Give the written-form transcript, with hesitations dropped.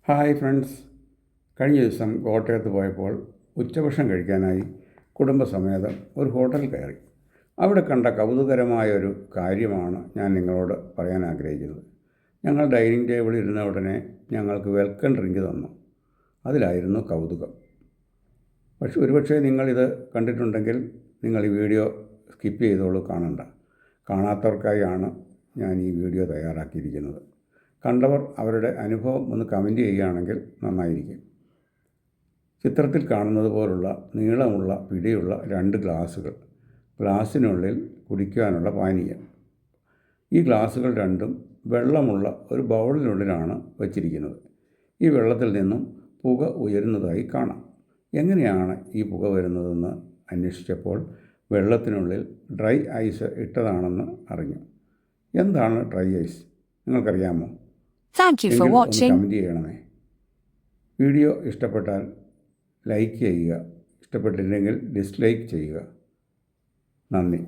Hi friends, കഴിഞ്ഞ ദിവസം കോട്ടയത്ത് പോയപ്പോൾ ഉച്ചഭക്ഷണം കഴിക്കാനായി കുടുംബസമേതം ഒരു ഹോട്ടലിൽ കയറി. അവിടെ കണ്ട കൗതുകരമായൊരു കാര്യമാണ് ഞാൻ നിങ്ങളോട് പറയാൻ ആഗ്രഹിക്കുന്നത്. ഞങ്ങൾ ഡൈനിങ് ടേബിളിൽ ഇരുന്ന ഉടനെ ഞങ്ങൾക്ക് വെൽക്കം ഡ്രിങ്ക് തന്നു. അതിലായിരുന്നു കൗതുകം. ഒരുപക്ഷെ നിങ്ങളിത് കണ്ടിട്ടുണ്ടെങ്കിൽ നിങ്ങൾ ഈ വീഡിയോ സ്കിപ്പ് ചെയ്തോളൂ, കാണണ്ട. കാണാത്തവർക്കായാണ് ഞാൻ ഈ വീഡിയോ തയ്യാറാക്കിയിരിക്കുന്നത്. കണ്ടവർ അവരുടെ അനുഭവം ഒന്ന് കമൻറ്റ് ചെയ്യുകയാണെങ്കിൽ നന്നായിരിക്കും. ചിത്രത്തിൽ കാണുന്നത് പോലുള്ള നീളമുള്ള പിടിയുള്ള 2 ഗ്ലാസുകൾ, ഗ്ലാസ്സിനുള്ളിൽ കുടിക്കാനുള്ള പാനീയം. ഈ ഗ്ലാസുകൾ രണ്ടും വെള്ളമുള്ള ഒരു ബൗളിനുള്ളിലാണ് വച്ചിരിക്കുന്നത്. ഈ വെള്ളത്തിൽ നിന്നും പുക ഉയരുന്നതായി കാണാം. എങ്ങനെയാണ് ഈ പുക വരുന്നതെന്ന് അന്വേഷിച്ചപ്പോൾ വെള്ളത്തിനുള്ളിൽ ഡ്രൈ ഐസ് ഇട്ടതാണെന്ന് അറിഞ്ഞു. എന്താണ് ഡ്രൈ ഐസ്? നിങ്ങൾക്കറിയാമോ? Thank you for watching. Comment ചെയ്യണമേ. വീഡിയോ ഇഷ്ടപ്പെട്ടാൽ ലൈക്ക് ചെയ്യുക, ഇഷ്ടപ്പെട്ടില്ലെങ്കിൽ ഡിസ്ലൈക്ക് ചെയ്യുക. നന്ദി.